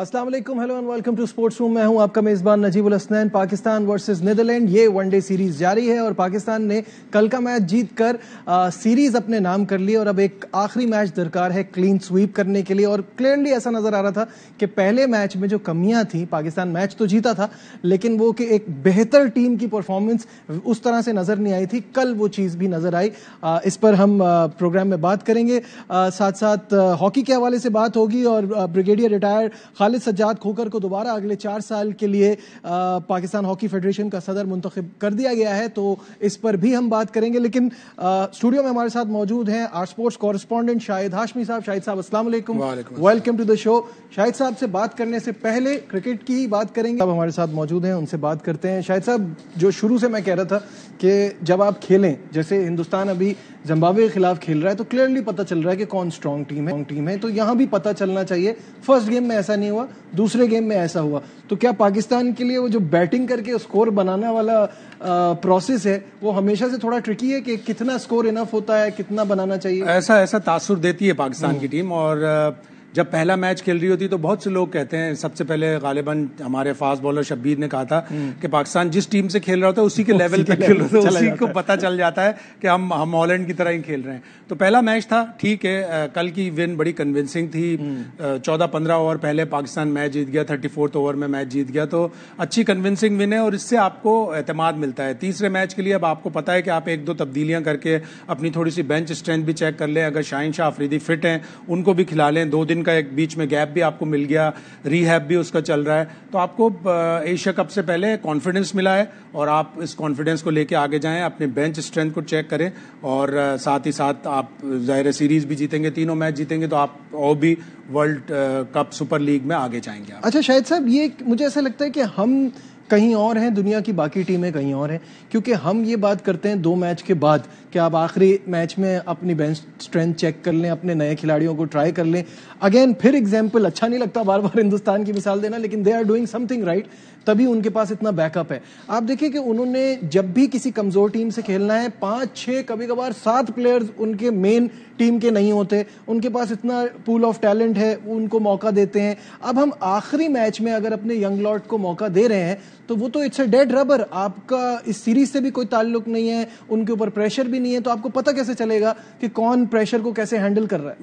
अस्सलाम वालेकुम, hello and welcome to sports room. मैं हूं आपका मेजबान नजीबुल हसनैन। पाकिस्तान वर्सेस नीदरलैंड, ये वनडे सीरीज जारी है और पाकिस्तान ने कल का मैच जीतकर सीरीज अपने नाम कर ली और अब एक आखिरी मैच दरकार है क्लीन स्वीप करने के लिए। और क्लियरली ऐसा नजर आ रहा था कि पहले मैच में जो कमियां थी, पाकिस्तान मैच तो जीता था लेकिन वो कि एक बेहतर टीम की परफॉर्मेंस उस तरह से नजर नहीं आई थी। कल वो चीज भी नजर आई। इस पर हम प्रोग्राम में बात करेंगे, साथ साथ हॉकी के हवाले से बात होगी और ब्रिगेडियर रिटायर्ड खालिद सज्जाद खोकर को दोबारा अगले 4 साल के लिए पाकिस्तान हॉकी फेडरेशन का सदर मुंतखब कर दिया गया है, तो इस पर भी हम बात करेंगे। लेकिन स्टूडियो में हमारे साथ मौजूद हैं our sports correspondent Shahid Hashmi साहब। शाहिद साहब अस्सलाम वालेकुम, welcome to the show. Shahid साहब से बात करने से पहले क्रिकेट की बात करेंगे। अब हमारे साथ मौजूद हैं, उनसे बात करते हैं। शाहिद साहब, जो शुरू से मैं कह रहा था कि जब आप खेलें, जैसे हिंदुस्तान अभी जिम्बाब्वे के खिलाफ खेल रहा है तो क्लियरली पता चल रहा है कि कौन स्ट्रॉन्ग टीम है, तो यहां भी पता चलना चाहिए। फर्स्ट गेम में ऐसा नहीं हुआ, दूसरे गेम में ऐसा हुआ, तो क्या पाकिस्तान के लिए वो जो बैटिंग करके स्कोर बनाने वाला प्रोसेस है वो हमेशा से थोड़ा ट्रिकी है कि कितना स्कोर इनफ होता है, कितना बनाना चाहिए? ऐसा तासुर देती है पाकिस्तान की टीम। और जब पहला मैच खेल रही होती तो बहुत से लोग कहते हैं, सबसे पहले गालिबन हमारे फास्ट बॉलर शब्बीर ने कहा था कि पाकिस्तान जिस टीम से खेल रहा होता है उसी के लेवल पे खेल रहा होता है, उसी को पता चल जाता है कि हम हॉलैंड की तरह ही खेल रहे हैं। तो पहला मैच था, ठीक है, कल की विन बड़ी कन्विंसिंग थी। 14-15 ओवर पहले पाकिस्तान मैच जीत गया, 34th ओवर में मैच जीत गया, तो अच्छी कन्विंसिंग विन है और इससे आपको एतमाद मिलता है। तीसरे मैच के लिए अब आपको पता है कि आप 1-2 तब्दीलियां करके अपनी थोड़ी सी बेंच स्ट्रेंथ भी चेक कर लें। अगर शाहीन शाह अफरीदी फिट हैं उनको भी खिला लें, 2 दिन का एक बीच में गैप भी आपको मिल गया, रीहैब भी उसका चल रहा है, तो आपको एशिया कप से पहले कॉन्फिडेंस मिला है और आप इस कॉन्फिडेंस को लेके आगे जाएं, अपने बेंच स्ट्रेंथ को चेक करें और साथ ही साथ आप जाहिर सीरीज भी जीतेंगे, तीनों मैच जीतेंगे तो आप और भी वर्ल्ड कप सुपर लीग में आगे जाएंगे। अच्छा शाहिद साहब, ये मुझे ऐसा लगता है कि हम कहीं और हैं, दुनिया की बाकी टीमें कहीं और हैं, क्योंकि हम ये बात करते हैं 2 मैच के बाद कि आप आखिरी मैच में अपनी बेंच स्ट्रेंथ चेक कर लें, अपने नए खिलाड़ियों को ट्राई कर लें। अगेन फिर एग्जाम्पल, अच्छा नहीं लगता बार बार हिंदुस्तान की मिसाल देना, लेकिन they are doing something right, तभी उनके पास इतना बैकअप है। आप देखिए कि उन्होंने जब भी किसी कमजोर टीम से खेलना है, 5-6 कभी कभार 7 प्लेयर्स उनके मेन टीम के नहीं होते, उनके पास इतना पूल ऑफ टैलेंट है, उनको मौका देते हैं। अब हम आखिरी मैच में अगर अपने यंग लॉर्ड को मौका दे रहे हैं तो वो तो इट्स अ डेड रबर। आपका इस सीरीज से भी कोई ताल्लुक नहीं है, उनके ऊपर प्रेशर भी नहीं है, तो आपको पता कैसे चलेगा कि कौन प्रेशर को कैसे हैंडल कर रहा है?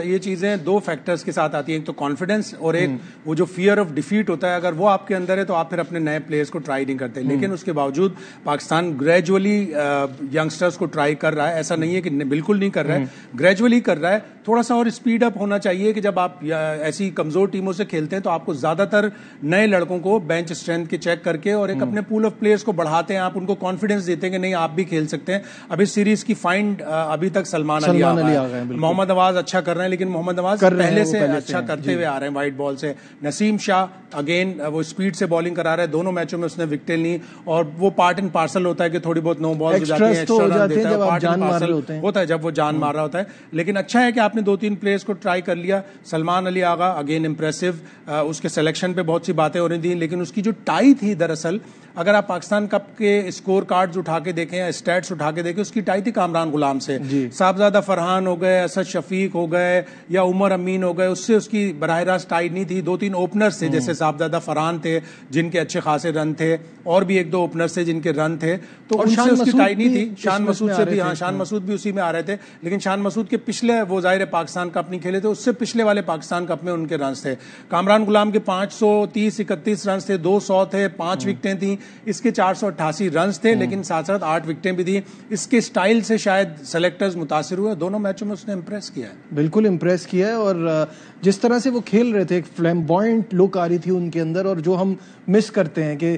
ये चीजें 2 फैक्टर्स के साथ आती हैं, एक तो कॉन्फिडेंस और एक वो जो फियर ऑफ डिफीट होता है। अगर वो आपके अंदर है तो आप फिर अपने नए प्लेयर्स को ट्राई नहीं करते। लेकिन उसके बावजूद पाकिस्तान ग्रेजुअली यंगस्टर्स को ट्राई कर रहा है, ऐसा नहीं है कि बिल्कुल नहीं कर रहा है, ग्रेजुअली कर रहा है। थोड़ा सा और स्पीड अप होना चाहिए कि जब आप ऐसी कमजोर टीमों से खेलते हैं तो आपको ज्यादातर नए लड़कों को बेंच स्ट्रेंथ के चेक करके और एक अपने पूल ऑफ प्लेयर्स को बढ़ाते हैं, आप उनको कॉन्फिडेंस देते हैं कि नहीं आप भी खेल सकते हैं। अब इस सीरीज की फाइंड अभी तक सलमान अली आ गए, मोहम्मद नवाज अच्छा कर रहे हैं, लेकिन मोहम्मद नवाज पहले से अच्छा करते हुए आ रहे हैं वाइट बॉल से। नसीम शाह अगेन वो स्पीड से बॉलिंग करा रहा है, दोनों मैचों में उसने विकेट ली और वो पार्ट एंड पार्सल होता है कि थोड़ी बहुत नो बॉल हो जाती है, एक्स्ट्रा रन देता है, पार्ट एंड पार्सल होता है जब वो जान मार रहा होता है। लेकिन अच्छा है कि आपने 2-3 प्लेयर्स को ट्राई कर लिया। सलमान अली आगा अगेन इंप्रेसिव, उसके सिलेक्शन पे बहुत सी बातें हो रही थी, लेकिन उसकी जो टाई थी, दरअसल अगर आप पाकिस्तान कप के स्कोर कार्ड्स उठा के देखें या स्टैट्स उठा के देखें, उसकी टाई थी कामरान गुलाम से। साहबजादा फरहान हो गए, असद शफीक हो गए या उमर अमीन हो गए, उससे उसकी बराह रास्त टाई नहीं थी। 2-3 ओपनर्स थे, जैसे साहबजादा फरहान थे जिनके अच्छे खासे रन थे, और भी 1-2 ओपनर्स थे जिनके रन थे, तो उनसे उसकी टाई नहीं थी। शान मसूद से भी, हाँ, शान मसूद भी उसी में आ रहे थे, लेकिन शान मसूद के पिछले, वो जाहिर है पाकिस्तान कप नहीं खेले थे, उससे पिछले वाले पाकिस्तान कप में उनके रन थे। कामरान गुलाम के 530-31 रन थे, 200 थे, 5 विकेटें थी, इसके 488 रन थे, लेकिन साथ साथ 8 विकेटें भी थी। इसके स्टाइल से शायद सेलेक्टर्स मुतासिर हुए, दोनों मैचों में उसने इंप्रेस किया है, बिल्कुल इंप्रेस किया है। और जिस तरह से वो खेल रहे थे, एक फ्लैम्बॉयंट लुक आ रही थी उनके अंदर, और जो हम मिस करते हैं कि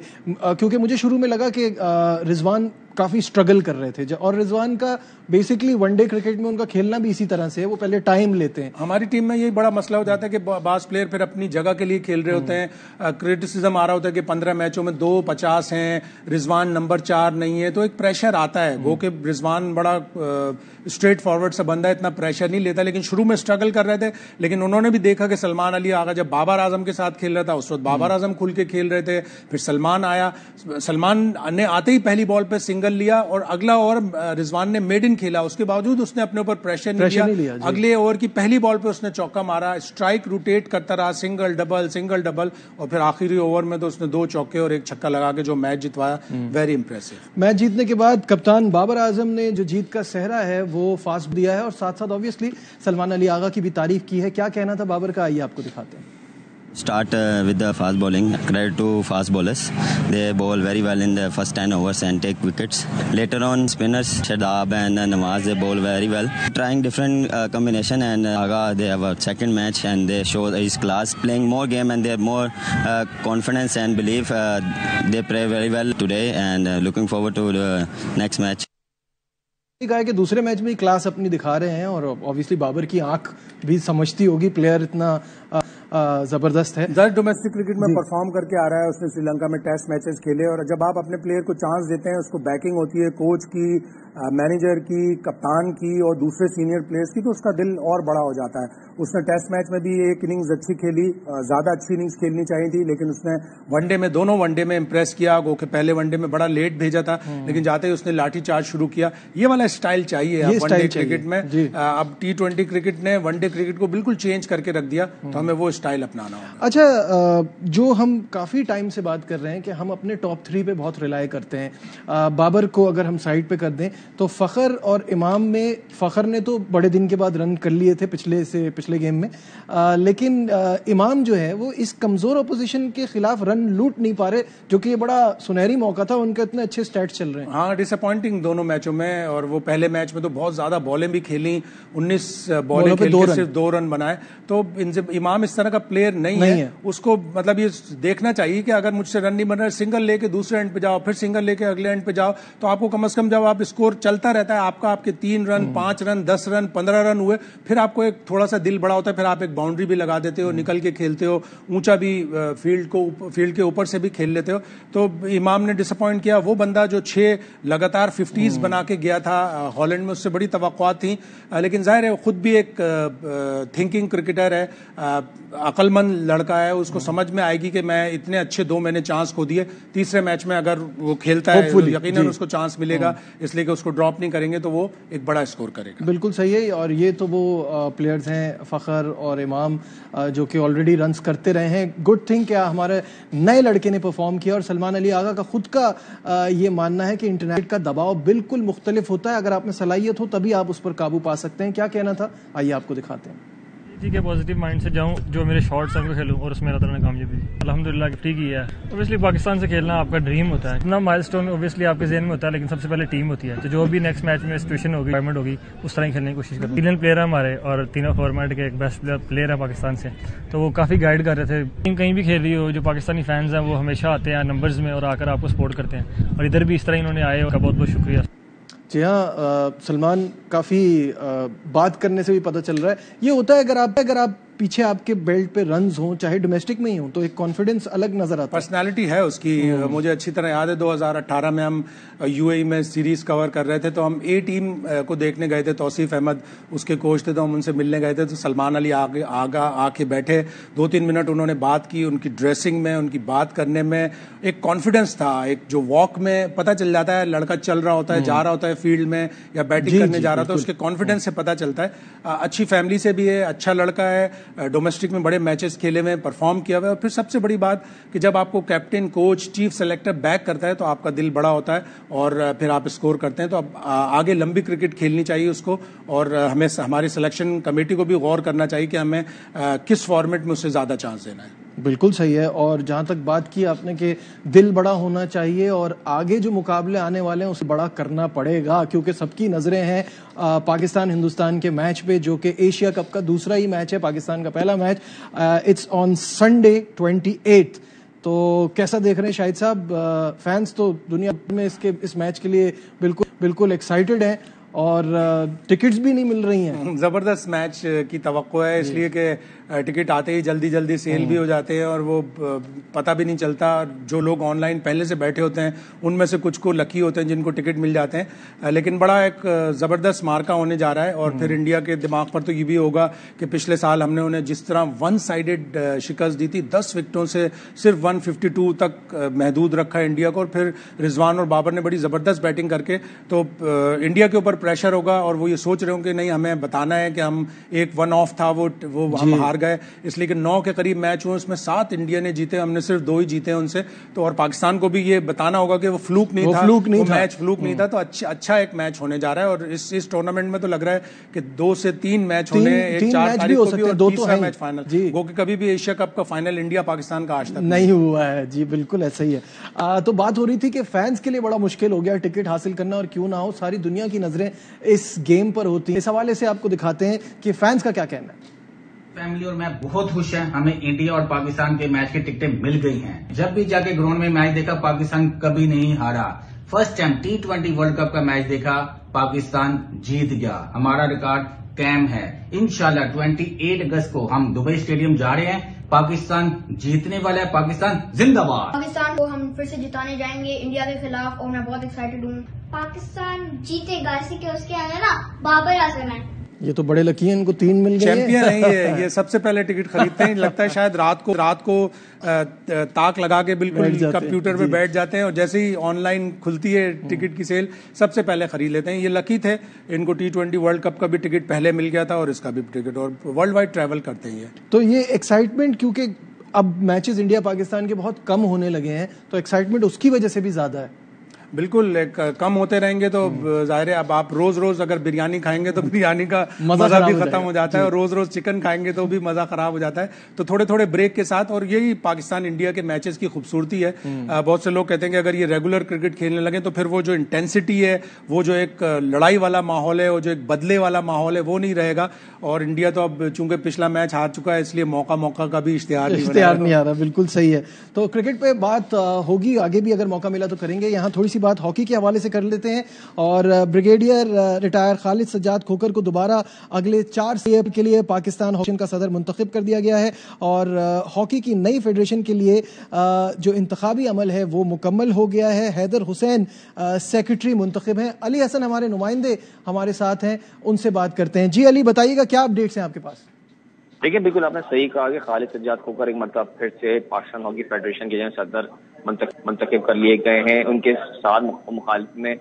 क्योंकि मुझे शुरू में लगा कि रिजवान काफी स्ट्रगल कर रहे थे, और रिजवान का बेसिकली वनडे क्रिकेट में उनका खेलना भी इसी तरह से है, वो पहले टाइम लेते हैं। हमारी टीम में यही बड़ा मसला हो जाता है कि बास प्लेयर फिर अपनी जगह के लिए खेल रहे होते हैं। क्रिटिसिज्म आ रहा होता है कि 15 मैचों में 2 50 हैं, रिजवान नंबर 4 नहीं है, तो एक प्रेशर आता है। गो के रिजवान बड़ा स्ट्रेट फॉरवर्ड सा बंदा है, इतना प्रेशर नहीं लेता, लेकिन शुरू में स्ट्रगल कर रहे थे। लेकिन उन्होंने भी देखा कि सलमान अली आगा जब बाबर आजम के साथ खेल रहा था, उस वक्त बाबर आजम खुल के खेल रहे थे, फिर सलमान आया, सलमान ने आते ही पहली बॉल पे सिंगल सिंगल लिया और अगला ओवर रिजवान ने मेड इन खेला, उसके बावजूद उसने अपने ऊपर प्रेशर नहीं लिया। अगले ओवर की पहली बॉल पे उसने चौका मारा, स्ट्राइक रोटेट करता रहा, सिंगल डबल, और फिर आखिरी ओवर में तो उसने 2 चौके और 1 छक्का लगा के जो मैच जितवाया। Very impressive. मैच जीतने के बाद कप्तान बाबर आजम ने जो जीत का सहरा है वो फास्ट दिया है और साथ साथ ऑब्वियसली सलमान अली आगा की भी तारीफ की है। क्या कहना था बाबर का, आइए आपको दिखाते हैं। Start with the fast bowling. Credit to fast bowlers. They bowl very well in the first 10 overs and take wickets. Later on, spinners Shadab and Nawaz, they bowl very well. Trying different combination, and Aga, they have a second match and they show his class, playing more game and they have more confidence and belief. They play very well today and looking forward to the next match. कहा कि दूसरे match में ही class अपनी दिखा रहे हैं और obviously Babar की आंख भी समझती होगी, प्लेयर इतना जबरदस्त है। डोमेस्टिक क्रिकेट में परफॉर्म करके आ रहा है, उसने श्रीलंका में टेस्ट मैचेस खेले, और जब आप अपने प्लेयर को चांस देते हैं, उसको बैकिंग होती है कोच की, मैनेजर की, कप्तान की और दूसरे सीनियर प्लेयर्स की, तो उसका दिल और बड़ा हो जाता है। उसने टेस्ट मैच में भी एक इनिंग्स अच्छी खेली, ज्यादा अच्छी इनिंग्स खेलनी चाहिए थी, लेकिन उसने वनडे में, दोनों वनडे में इंप्रेस किया। गोके पहले वनडे में बड़ा लेट भेजा था, लेकिन जाते ही उसने लाठी चार्ज शुरू किया। ये वाला स्टाइल चाहिए वनडे क्रिकेट में। अब T20 क्रिकेट ने वनडे क्रिकेट को बिल्कुल चेंज करके रख दिया, तो हमें वो स्टाइल अपनाना होगा। अच्छा, जो हम काफी टाइम से बात कर रहे हैं कि हम अपने टॉप 3 पे बहुत रिलाय करते हैं। बाबर को अगर हम साइड पे कर दें तो फखर और इमाम में, फखर ने तो बड़े दिन के बाद रन कर लिए थे पिछले गेम में, लेकिन इमाम जो है वो इस कमजोर अपोजिशन के खिलाफ रन लूट नहीं पा रहे, जो कि ये बड़ा सुनहरी मौका था, उनके इतने अच्छे स्टैट्स चल रहे हैं। हाँ, डिसअपॉइंटिंग दोनों मैचों में, और वो पहले मैच में तो बहुत ज्यादा बॉलें भी खेली, 19 बॉलें खेल के सिर्फ 2 रन बनाए। तो इनसे इमाम इस तरह का प्लेयर नहीं है। उसको मतलब ये देखना चाहिए कि अगर मुझसे रन नहीं बन रहा, सिंगल लेके दूसरे एंड पे जाओ, फिर सिंगल लेके अगले एंड पे जाओ, तो आपको कम से कम जब आप स्कोर चलता रहता है आपके 3 रन 5 रन 10 रन 15 रन हुए, फिर आपको एक थोड़ा सा दिल बड़ा होता है, फिर आप एक बाउंड्री भी लगा देते हो, निकल के खेलते हो, ऊंचा भी फील्ड के ऊपर से भी खेल लेते हो। तो इमाम ने डिसअपॉइंट किया। वो बंदा जो 6 लगातार 50s बना के गया था हॉलैंड में, उससे बड़ी तवक्कुआत थी, लेकिन जाहिर है खुद भी एक थिंकिंग क्रिकेटर है, अक्लमंद लड़का है, उसको समझ में आएगी कि मैं इतने अच्छे 2 मैंने चांस खो दिए, तीसरे मैच में अगर वो खेलता है तो यकीनन उसको चांस मिलेगा, इसलिए कि उसको ड्रॉप नहीं करेंगे तो वो एक बड़ा स्कोर करेगा। बिल्कुल सही है। और ये तो वो प्लेयर्स हैं फखर और इमाम जो कि ऑलरेडी रन्स करते रहे हैं। गुड थिंग क्या हमारे नए लड़के ने परफॉर्म किया, और सलमान अली आगा का खुद का ये मानना है कि इंटरनेट का दबाव बिल्कुल मुख्तलिफ होता है, अगर आप में सलाहियत हो तभी आप उस पर काबू पा सकते हैं। क्या कहना था, आइए आपको दिखाते हैं। ठीक है, पॉजिटिव माइंड से जाऊं, जो मेरे शॉट्स हैं वो खेलूं, और उसमें अल्लाह ताला ने कामयाबी दी, अल्हम्दुलिल्लाह ठीक ही है। ऑब्वियसली पाकिस्तान से खेलना आपका ड्रीम होता है, इतना माइलस्टोन ऑब्वियसली आपके जहन में होता है, लेकिन सबसे पहले टीम होती है। तो जो भी नेक्स्ट मैच में सिचुएशन होगी, रिक्वायरमेंट होगी, उस तरह ही खेलने की कोशिश करते हैं। इंडियन प्लेयर है हमारे, और तीनों फॉर्मेट के एक बेस्ट प्लेयर है पाकिस्तान से, तो वो काफ़ी गाइड कर रहे थे। टीम कहीं भी खेल रही हो, जो पाकिस्तानी फैंस हैं वो हमेशा आते हैं नंबर्स में और आकर आपको सपोर्ट करते हैं, और इधर भी इस तरह इन्होंने आए, और बहुत बहुत शुक्रिया। जी हाँ, सलमान काफ़ी बात करने से भी पता चल रहा है ये होता है, अगर आप पीछे आपके बेल्ट पे रन्स हों, चाहे डोमेस्टिक में ही हो, तो एक कॉन्फिडेंस अलग नजर आता है। पर्सनालिटी है उसकी। मुझे अच्छी तरह याद है 2018 में हम यूएई में सीरीज कवर कर रहे थे, तो हम ए टीम को देखने गए थे, तौसीफ अहमद उसके कोच थे, तो हम उनसे मिलने गए थे, तो सलमान अली आगा आके बैठे, 2-3 मिनट उन्होंने बात की। उनकी ड्रेसिंग में, उनकी बात करने में एक कॉन्फिडेंस था, एक जो वॉक में पता चल जाता है, लड़का चल रहा होता है, जा रहा होता है फील्ड में या बैटिंग करने जा रहा होता है, उसके कॉन्फिडेंस से पता चलता है। अच्छी फैमिली से भी है, अच्छा लड़का है, डोमेस्टिक में बड़े मैचेस खेले हुए, परफॉर्म किया हुआ है। और फिर सबसे बड़ी बात कि जब आपको captain, coach, chief selector back करता है तो आपका दिल बड़ा होता है, और फिर आप स्कोर करते हैं। तो अब आगे लंबी क्रिकेट खेलनी चाहिए उसको, और हमें हमारी सिलेक्शन कमेटी को भी गौर करना चाहिए कि हमें किस फॉर्मेट में उससे ज्यादा चांस देना है। बिल्कुल सही है। और जहां तक बात की आपने कि दिल बड़ा होना चाहिए, और आगे जो मुकाबले आने वाले हैं उसे बड़ा करना पड़ेगा, क्योंकि सबकी नजरें हैं पाकिस्तान हिंदुस्तान के मैच पे, जो कि एशिया कप का दूसरा ही मैच है। पाकिस्तान का पहला मैच इट्स ऑन संडे 28। तो कैसा देख रहे हैं शाहिद साहब? फैंस तो दुनिया में इस मैच के लिए बिल्कुल एक्साइटेड हैं, और टिकट्स भी नहीं मिल रही हैं। जबरदस्त मैच की तवक्को है, इसलिए कि टिकट आते ही जल्दी जल्दी सेल भी हो जाते हैं और वो पता भी नहीं चलता। जो लोग ऑनलाइन पहले से बैठे होते हैं उनमें से कुछ को लकी होते हैं जिनको टिकट मिल जाते हैं। लेकिन बड़ा एक ज़बरदस्त मार्का होने जा रहा है और फिर इंडिया के दिमाग पर तो ये भी होगा कि पिछले साल हमने उन्हें जिस तरह वन साइडेड शिकस्त दी थी, 10 विकेटों से सिर्फ 152 तक महदूद रखा है इंडिया को, और फिर रिजवान और बाबर ने बड़ी ज़बरदस्त बैटिंग करके, तो इंडिया के ऊपर प्रेशर होगा और वो ये सोच रहे होंगे कि नहीं हमें बताना है कि हम एक वन ऑफ था वो हम हार गए, इसलिए कि 9 के करीब मैच हुए उसमें 7 इंडिया ने जीते, हमने सिर्फ 2 ही जीते हैं उनसे। तो और पाकिस्तान को भी ये बताना होगा कि वो फ्लूक नहीं था, वो मैच फ्लूक नहीं था। तो अच्छा एक मैच होने जा रहा है और इस टूर्नामेंट में तो लग रहा है कि 2 से 3 मैच होने, एक 4 तारीख को भी और 3रा मैच फाइनल, वो कि कभी भी एशिया कप का फाइनल इंडिया पाकिस्तान का आज तक नहीं हुआ है। जी बिल्कुल ऐसा ही है। तो बात हो रही थी कि फैंस के लिए बड़ा मुश्किल हो गया टिकट हासिल करना, और क्यों ना हो सारी दुनिया की नजरें इस गेम पर होती हैं। इस हवाले से आपको दिखाते हैं कि फैंस का क्या कहना है। फैमिली और मैं बहुत खुश हैं, हमें इंडिया और पाकिस्तान के मैच की टिकटें मिल गई हैं। जब भी जाके ग्राउंड में मैच देखा पाकिस्तान कभी नहीं हारा। First time T20 world cup का मैच देखा, पाकिस्तान जीत गया, हमारा रिकॉर्ड कायम है। इंशाल्लाह 28 अगस्त को हम दुबई स्टेडियम जा रहे हैं, पाकिस्तान जीतने वाला है, पाकिस्तान जिंदाबाद। पाकिस्तान को हम फिर से जिताने जाएंगे इंडिया के खिलाफ और मैं बहुत एक्साइटेड हूँ। पाकिस्तान जीतेगा, इसी के उसके आगे ना बाबर आजम है। ये तो बड़े लकी हैं, इनको 3 मिल गए। चैंपियन है ये सबसे पहले टिकट खरीदते हैं। लगता है शायद रात को ताक लगा के बिल्कुल कंप्यूटर पे बैठ जाते हैं और जैसे ही ऑनलाइन खुलती है टिकट की सेल सबसे पहले खरीद लेते हैं। ये लकी थे, इनको T20 वर्ल्ड कप का भी टिकट पहले मिल गया था और इसका भी टिकट, और वर्ल्ड वाइड ट्रैवल करते हैं। तो ये एक्साइटमेंट, क्योंकि अब मैचेस इंडिया पाकिस्तान के बहुत कम होने लगे हैं, तो एक्साइटमेंट उसकी वजह से भी ज्यादा है। बिल्कुल, कम होते रहेंगे तो जाहिर है अब आप रोज अगर बिरयानी खाएंगे तो बिरयानी का मजा भी खत्म हो जाता है, और रोज चिकन खाएंगे तो भी मजा खराब हो जाता है। तो थोड़े ब्रेक के साथ, और यही पाकिस्तान इंडिया के मैचेस की खूबसूरती है। बहुत से लोग कहते हैं कि अगर ये रेगुलर क्रिकेट खेलने लगे तो फिर वो जो इंटेंसिटी है, वो जो एक लड़ाई वाला माहौल है, वो जो एक बदले वाला माहौल है, वो नहीं रहेगा। और इंडिया तो अब चूंकि पिछला मैच हार चुका है, इसलिए मौका का भी इश्तिहार नहीं आ रहा। बिल्कुल सही है। तो क्रिकेट पे बात होगी, आगे भी अगर मौका मिला तो करेंगे। यहाँ थोड़ी सी बात हॉकी के हवाले से कर लेते हैं, और ब्रिगेडियर रिटायर खालिद सज्जाद खोकर को दोबारा अगले 4 साल के लिए पाकिस्तान हॉकी का सदर मुंतखब कर दिया गया है, और हॉकी की नई फेडरेशन के लिए जो इंतखाबी अमल है वो मुकम्मल हो गया है। हैदर हुसैन सेक्रेटरी मुंतखब हैं। अली हसन हमारे नुमाइंदे हमारे साथ हैं, उनसे बात करते हैं। जी अली, बताइएगा क्या अपडेट्स हैं आपके पास। देखिए, बिल्कुल आपने सही कहा कि खालिद सज्जाद खोकर एक मतलब फिर से पाकिस्तान हॉकी फेडरेशन के जो सदर मुंतखब कर लिए गए हैं। उनके साथ मुखालिफ में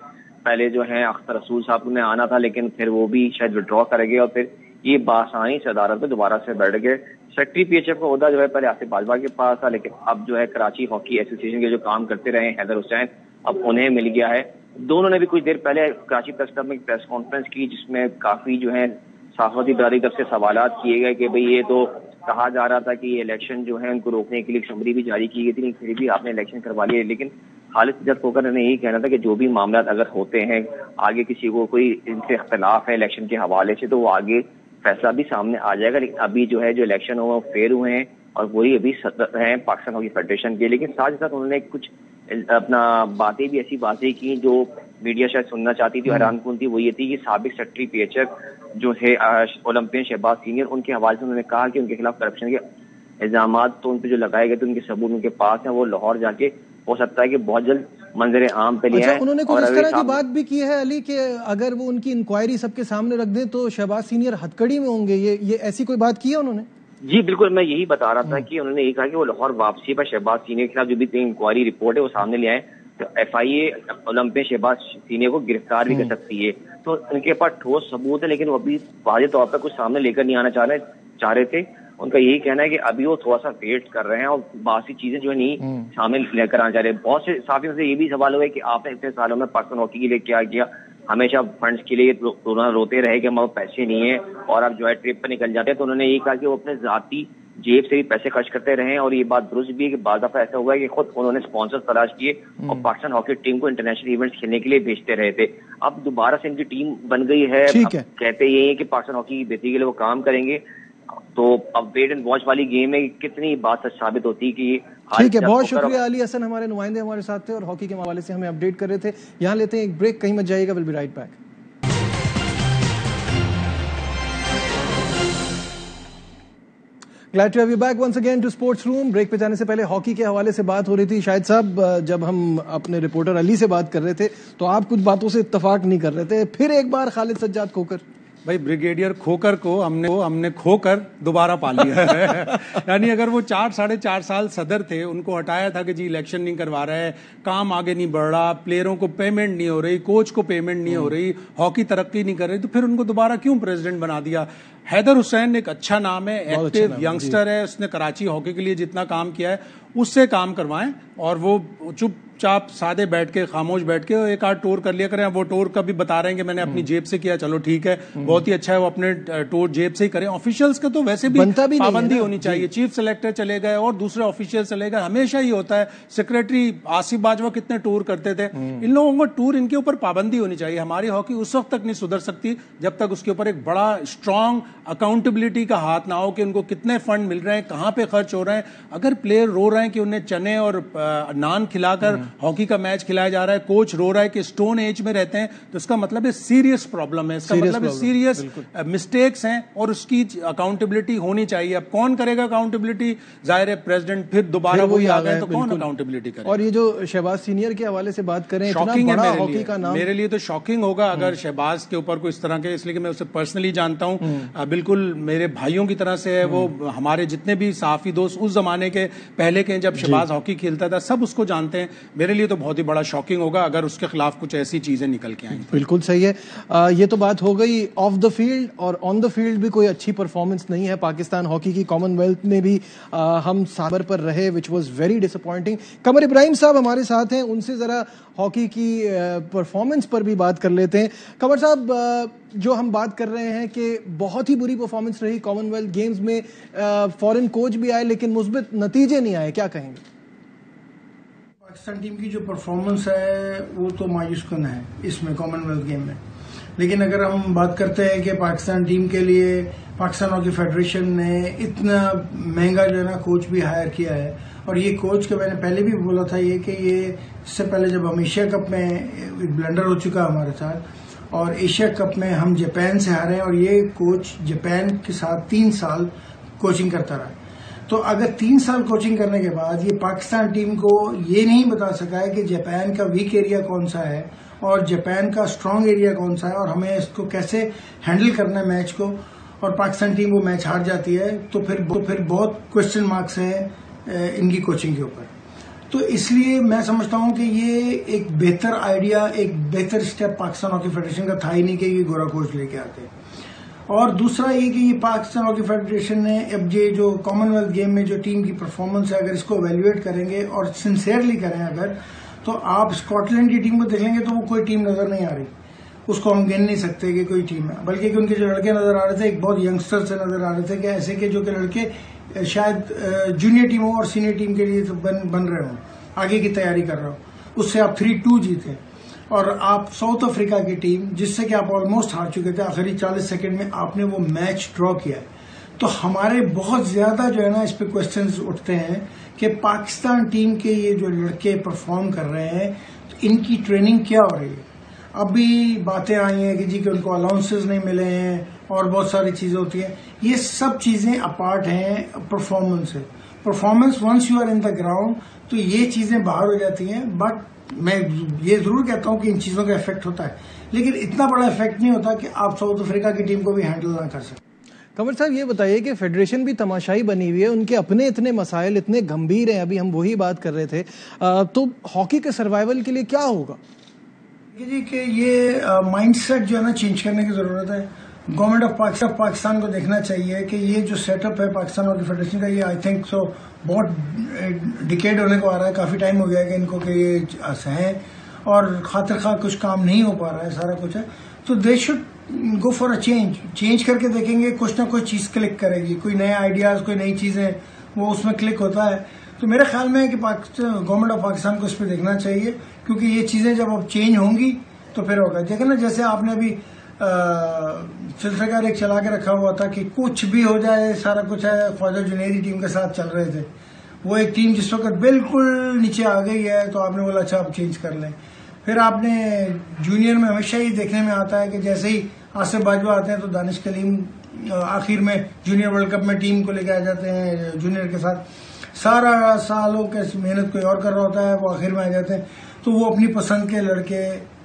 पहले जो है अख्तर रसूल साहब ने आना था, लेकिन फिर वो भी शायद विड्रॉ कर गए और फिर ये बासानी सदारत में दोबारा से बैठ गए। सेक्रेटरी PHF का ओहदा जो है पहले आसिफ बाजवा के पास था, लेकिन अब जो है कराची हॉकी एसोसिएशन के जो काम करते रहे हैदर हुसैन, अब उन्हें मिल गया है। दोनों ने भी कुछ देर पहले कराची प्रेस क्लब में एक प्रेस कॉन्फ्रेंस की, जिसमें काफी जो है सहाफती बरादरी तरफ से सवालात किए गए कि भाई ये तो कहा जा रहा था कि ये इलेक्शन जो है उनको रोकने के लिए समरी भी जारी की गई थी, फिर भी आपने इलेक्शन करवा लिए। लेकिन खालिद सज्जाद खोकर ने यही कहना था कि जो भी मामला अगर होते हैं, आगे किसी को कोई इनसे इख्तिलाफ है इलेक्शन के हवाले से, तो वो आगे फैसला भी सामने आ जाएगा। लेकिन अभी जो है जो इलेक्शन हुआ वो फेयर हुए हैं और वही अभी सदर हैं पाकिस्तान हॉकी फेडरेशन के। लेकिन साथ ही साथ उन्होंने कुछ अपना बातें भी ऐसी बातें की जो मीडिया शायद सुनना चाहती थी, हैरानकुन थी। वो ये थी कि साबिक सेक्रेटरी PHF जो है ओलंपियन शहबाज सीनियर, उनके हवाले से उन्होंने कहा कि उनके खिलाफ करप्शन के इल्जाम तो उन पर जो लगाए गए थे उनके सबूत उनके पास हैं, वो लाहौर जाके हो सकता है कि बहुत जल्द मंजर आम पे लिया है। उन्होंने कुछ इस तरह की बात भी की है अली कि अगर वो उनकी इंक्वायरी सबके सामने रख दें तो शहबाज सीनियर हथकड़ी में होंगे, ये ऐसी कोई बात की है उन्होंने? जी बिल्कुल, मैं यही बता रहा था कि उन्होंने ये कहा कि वो लाहौर वापसी पर शहबाज सीनियर के खिलाफ जो भी इंक्वायरी रिपोर्ट है वो सामने ले आए, तो FIA ओलंपियन शहबाज सीनियर को गिरफ्तार भी कर सकती है। तो उनके पास ठोस सबूत है, लेकिन वो अभी वाज़ेह तौर पर कुछ सामने लेकर नहीं आना चाह रहे थे। उनका यही कहना है कि अभी वो थोड़ा सा वेट कर रहे हैं और बाकी चीजें जो है नहीं सामने लेकर आना चाह रहे हैं। बहुत से साथियों से ये भी सवाल हुआ है कि आपने इतने सालों में पाकिस्तान हॉकी के लिए क्या किया, हमेशा फंड्स के लिए रोते रहे कि हमारे पैसे नहीं है और अब जो है ट्रिप पर निकल जाते हैं। तो उन्होंने यही कहा कि वो अपने जाती जेब से भी पैसे खर्च करते रहे, और ये बात दुरुस्त भी है कि बाज़ दफा ऐसा हुआ है कि खुद उन्होंने स्पॉन्सर्स तलाश किए और पाकिस्तान हॉकी टीम को इंटरनेशनल इवेंट्स खेलने के लिए भेजते रहे थे। अब दोबारा से इनकी टीम बन गई है, कहते ये है कि पाकिस्तान हॉकी की बेहतरी के लिए वो काम करेंगे। तो अब वेट एंड वॉच वाली गेम है, कितनी बात सच साबित होती है कि ठीक है। बहुत शुक्रिया अली हसन, हमारे नुमाइंदे हमारे साथ थे और हॉकी के हवाले से हमें अपडेट कर रहे थे। यहाँ लेते हैं एक ब्रेक, कहीं मत जाइएगा, will be right back. Glad to have you back once again to Sports Room. Break पे जाने से पहले हॉकी के हवाले से बात हो रही थी। शाहिद साहब, जब हम अपने रिपोर्टर अली से बात कर रहे थे तो आप कुछ बातों से इत्तेफाक नहीं कर रहे थे। फिर एक बार खालिद सज्जाद खोकर, भाई ब्रिगेडियर खोकर को हमने खोकर दोबारा पा लिया है। यानी अगर वो 4-4.5 साल सदर थे, उनको हटाया था कि जी इलेक्शन नहीं करवा रहा है, काम आगे नहीं बढ़ रहा, प्लेयरों को पेमेंट नहीं हो रही, कोच को पेमेंट नहीं हो रही, हॉकी तरक्की नहीं कर रही, तो फिर उनको दोबारा क्यों प्रेसिडेंट बना दिया। हैदर हुसैन एक अच्छा नाम है, एक्टिव यंगस्टर है, उसने कराची हॉकी के लिए जितना काम किया है उससे काम करवाएं और वो चुपचाप सादे बैठ के, खामोश बैठ के एक आध टूर कर लिया करें। वो टूर का भी बता रहे हैं कि मैंने अपनी जेब से किया, चलो ठीक है, बहुत ही अच्छा है, वो अपने टूर जेब से ही करें। ऑफिशियल्स का तो वैसे भी पाबंदी होनी चाहिए। चीफ सेलेक्टर चले गए और दूसरे ऑफिशियल चले गए, हमेशा ही होता है। सेक्रेटरी आसिफ बाजवा कितने टूर करते थे, इन लोगों को टूर, इनके ऊपर पाबंदी होनी चाहिए। हमारी हॉकी उस वक्त तक नहीं सुधर सकती जब तक उसके ऊपर एक बड़ा स्ट्रांग अकाउंटेबिलिटी का हाथ ना हो कि उनको कितने फंड मिल रहे हैं, कहां पे खर्च हो रहे हैं। अगर प्लेयर रो रहे हैं कि उन्हें चने और नान खिलाकर हॉकी का मैच खिलाया जा रहा है, कोच रो रहा है कि स्टोन एज में रहते हैं, तो इसका मतलब है सीरियस प्रॉब्लम है, इसका मतलब है सीरियस मिस्टेक्स हैं और उसकी अकाउंटेबिलिटी होनी चाहिए। अब कौन करेगा अकाउंटेबिलिटी? जाहिर है प्रेसिडेंट फिर दोबारा वही आ गए तो कौन अकाउंटेबिलिटी करेगा। और ये जो शहबाज सीनियर के हवाले से बात करें, शॉकिंग है हॉकी का नाम, मेरे लिए तो शॉकिंग होगा अगर शहबाज के ऊपर कोई इस तरह के, इसलिए कि मैं उसे पर्सनली जानता हूं, बिल्कुल मेरे भाइयों की तरह से है वो। हमारे जितने भी सहाफी दोस्त उस जमाने के पहले के जब शहबाज हॉकी खेलता था, सब उसको जानते हैं। मेरे लिए तो बहुत ही बड़ा शॉकिंग होगा अगर उसके खिलाफ कुछ ऐसी चीजें निकल के आई। बिल्कुल सही है। ये तो बात हो गई ऑफ द फील्ड, और ऑन द फील्ड भी कोई अच्छी परफॉर्मेंस नहीं है पाकिस्तान हॉकी की। कॉमनवेल्थ में भी हम साबर पर रहे, विच वॉज वेरी डिसअपॉइंटिंग। कमर इब्राहिम साहब हमारे साथ हैं, उनसे जरा हॉकी की परफॉर्मेंस पर भी बात कर लेते हैं। कमर साहब, जो हम बात कर रहे हैं कि बहुत ही बुरी परफॉर्मेंस रही कॉमनवेल्थ गेम्स में, फॉरेन कोच भी आए लेकिन मुस्बित नतीजे नहीं आए, क्या कहेंगे? पाकिस्तान टीम की जो परफॉर्मेंस है वो तो मायूसकुन है इसमें कॉमनवेल्थ गेम में। लेकिन अगर हम बात करते हैं कि पाकिस्तान टीम के लिए पाकिस्तान हॉकी फेडरेशन ने इतना महंगा जो है ना कोच भी हायर किया है, और ये कोच का मैंने पहले भी बोला था ये कि ये इससे पहले जब हम एशिया कप में एक ब्लंडर हो चुका हमारे साथ, और एशिया कप में हम जापान से हारे हैं, और ये कोच जापान के साथ 3 साल कोचिंग करता रहा। तो अगर 3 साल कोचिंग करने के बाद ये पाकिस्तान टीम को ये नहीं बता सका है कि जापान का वीक एरिया कौन सा है और जापान का स्ट्रांग एरिया कौन सा है और हमें इसको कैसे हैंडल करना है मैच को, और पाकिस्तान टीम वो मैच हार जाती है, तो फिर बहुत क्वेश्चन मार्क्स हैं इनकी कोचिंग के ऊपर। तो इसलिए मैं समझता हूं कि ये एक बेहतर आइडिया, एक बेहतर स्टेप पाकिस्तान हॉकी फेडरेशन का था ही नहीं कि ये गोरा कोच लेके आते। और दूसरा ये कि ये पाकिस्तान हॉकी फेडरेशन ने अब ये जो कॉमनवेल्थ गेम में जो टीम की परफॉर्मेंस है, अगर इसको एवेल्युएट करेंगे और सिंसियरली करें अगर, तो आप स्कॉटलैंड की टीम को देख लेंगे तो वो कोई टीम नजर नहीं आ रही, उसको हम गिन नहीं सकते कि कोई टीम है। बल्कि उनके जो लड़के नजर आ रहे थे, एक बहुत यंगस्टर से नजर आ रहे थे कि ऐसे के जो कि लड़के शायद जूनियर टीम हो और सीनियर टीम के लिए तो बन रहे हो, आगे की तैयारी कर रहे हो। उससे आप 3-2 जीते, और आप साउथ अफ्रीका की टीम जिससे कि आप ऑलमोस्ट हार चुके थे, आखिरी 40 सेकंड में आपने वो मैच ड्रॉ किया है। तो हमारे बहुत ज्यादा जो है ना इस पे क्वेश्चंस उठते हैं कि पाकिस्तान टीम के ये जो लड़के परफॉर्म कर रहे हैं, तो इनकी ट्रेनिंग क्या हो रही है। अभी बातें आई हैं कि जी कि उनको अलाउंसेस नहीं मिले हैं और बहुत सारी चीजें होती हैं। ये सब चीजें अपार्ट हैं परफॉर्मेंस से। Performance once you are in the ground तो ये चीजें बाहर हो जाती हैं। बट मैं ये जरूर कहता हूं कि इन चीजों का इफेक्ट होता है, लेकिन इतना बड़ा इफेक्ट नहीं होता कि आप साउथ अफ्रीका की टीम को भी हैंडल ना कर सकें। कमर साहब, ये बताइए कि फेडरेशन भी तमाशाई बनी हुई है, उनके अपने इतने मसाइल इतने गंभीर हैं, अभी हम वही बात कर रहे थे, तो हॉकी के सर्वाइवल के लिए क्या होगा? जी कि ये माइंडसेट जो है ना चेंज करने की जरूरत है। गवर्नमेंट ऑफ पाकिस्तान को देखना चाहिए कि ये जो सेटअप है पाकिस्तान हॉकी फेडरेशन का, ये आई थिंक सो बहुत डिकेड होने को आ रहा है, काफी टाइम हो गया कि इनको कि ये है और खातिर खा कुछ काम नहीं हो पा रहा है, सारा कुछ है। तो they should go for a change करके देखेंगे, कुछ ना कुछ चीज क्लिक करेगी, कोई नए आइडियाज, कोई नई चीजें वो उसमें क्लिक होता है। तो मेरे ख्याल में है कि गवर्नमेंट ऑफ पाकिस्तान को इस पर देखना चाहिए, क्योंकि ये चीजें जब अब चेंज होंगी तो फिर होगा। देखें ना, जैसे आपने अभी सिलसिला एक चला के रखा हुआ था कि कुछ भी हो जाए सारा कुछ है, ख्वाजा जुनैदी टीम के साथ चल रहे थे। वो एक टीम जिस वक्त बिल्कुल नीचे आ गई है तो आपने बोला अच्छा आप चेंज कर लें। फिर आपने जूनियर में हमेशा ही देखने में आता है कि जैसे ही आसिफ बाजवा आते हैं तो दानिश कलीम आखिर में जूनियर वर्ल्ड कप में टीम को लेके आ जाते हैं जूनियर के साथ, सारा सालों के मेहनत कोई और कर रहा होता है, वो आखिर में आ जाते हैं, तो वो अपनी पसंद के लड़के,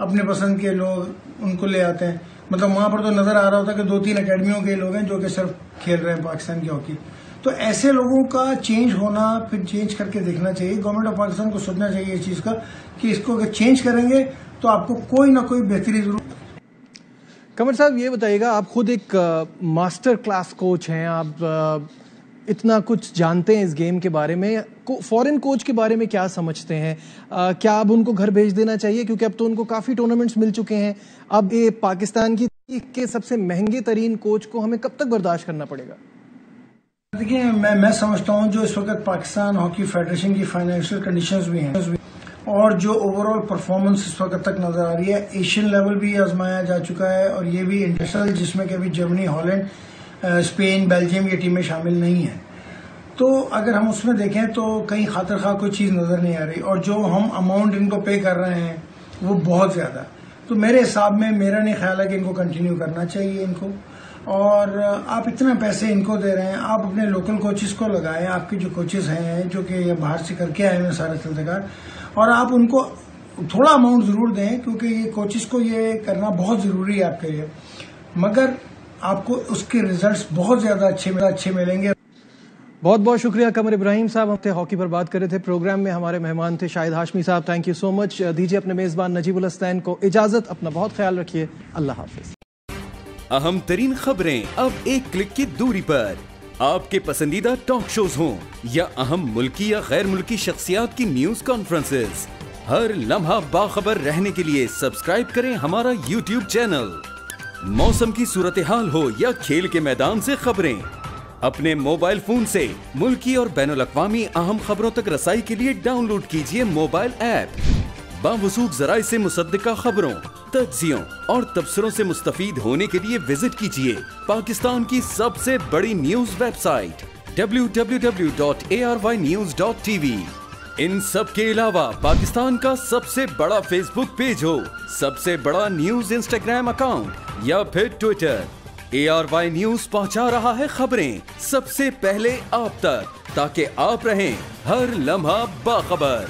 अपने पसंद के लोग उनको ले आते हैं। मतलब वहां पर तो नजर आ रहा होता है कि 2-3 अकेडमियों के लोग हैं जो कि सिर्फ खेल रहे हैं पाकिस्तान की हॉकी। तो ऐसे लोगों का चेंज होना, फिर चेंज करके देखना चाहिए। गवर्नमेंट ऑफ पाकिस्तान को सोचना चाहिए इस चीज का कि इसको अगर चेंज करेंगे तो आपको कोई ना कोई बेहतरी जरूर। कमर साहब, ये बताइएगा, आप खुद एक मास्टर क्लास कोच हैं, आप इतना कुछ जानते हैं इस गेम के बारे में, फॉरेन कोच के बारे में क्या समझते हैं? क्या अब उनको घर भेज देना चाहिए, क्योंकि अब तो उनको काफी टूर्नामेंट्स मिल चुके हैं? अब ये पाकिस्तान की के सबसे महंगे तरीन कोच को हमें कब तक बर्दाश्त करना पड़ेगा? देखिए, मैं समझता हूं जो इस वक्त पाकिस्तान हॉकी फेडरेशन की फाइनेंशियल कंडीशंस भी हैं और जो ओवरऑल परफॉर्मेंस इस वक्त तक नजर आ रही है, एशियन लेवल भी आजमाया जा चुका है और ये भी इंटरनेशनल, जिसमें कि अभी जर्मनी, हॉलैंड, स्पेन, बेल्जियम ये टीमें शामिल नहीं हैं। तो अगर हम उसमें देखें तो कहीं खातिर खा कोई चीज नजर नहीं आ रही और जो हम अमाउंट इनको पे कर रहे हैं वो बहुत ज्यादा। तो मेरे हिसाब में मेरा नहीं ख्याल है कि इनको कंटिन्यू करना चाहिए इनको। और आप इतना पैसे इनको दे रहे हैं, आप अपने लोकल कोचेस को लगाएं, आपके जो कोचेस हैं जो कि बाहर से करके आए हैं सारे चलतेकार, और आप उनको थोड़ा अमाउंट जरूर दें, क्योंकि ये कोचेस को ये करना बहुत जरूरी है आपके लिए, मगर आपको उसके रिजल्ट्स बहुत ज्यादा अच्छे मिलेंगे। बहुत बहुत शुक्रिया कमर इब्राहिम साहब, हम थे हॉकी पर बात कर रहे थे। प्रोग्राम में हमारे मेहमान थे शाहिद हाशमी साहब, थैंक यू सो मच। दीजिए अपने मेजबान नजीबुल हसनैन को इजाजत, अपना बहुत ख्याल रखिए, अल्लाह हाफिज। अहम तरीन खबरें अब एक क्लिक की दूरी पर, आपके पसंदीदा टॉक शोज हों या अहम मुल्की या गैर मुल्की शख्सियात की न्यूज कॉन्फ्रेंसेस, हर लम्हा बाखबर रहने के लिए सब्सक्राइब करें हमारा YouTube चैनल। मौसम की सूरत हाल हो या खेल के मैदान से खबरें, अपने मोबाइल फोन से मुल्की और बैनुल-अक़वामी अहम खबरों तक रसाई के लिए डाउनलोड कीजिए मोबाइल ऐप। बावसूख ज़राए से मुसद्दिका खबरों, तज्ज़ियों और तबसरों से मुस्तफीद होने के लिए विजिट कीजिए पाकिस्तान की सबसे बड़ी न्यूज वेबसाइट www.arvynews.tv। इन सब के अलावा पाकिस्तान का सबसे बड़ा फेसबुक पेज हो, सबसे बड़ा न्यूज इंस्टाग्राम अकाउंट या फिर ट्विटर, ARY न्यूज पहुंचा रहा है खबरें सबसे पहले आप तक, ताकि आप रहें हर लम्हा बाखबर।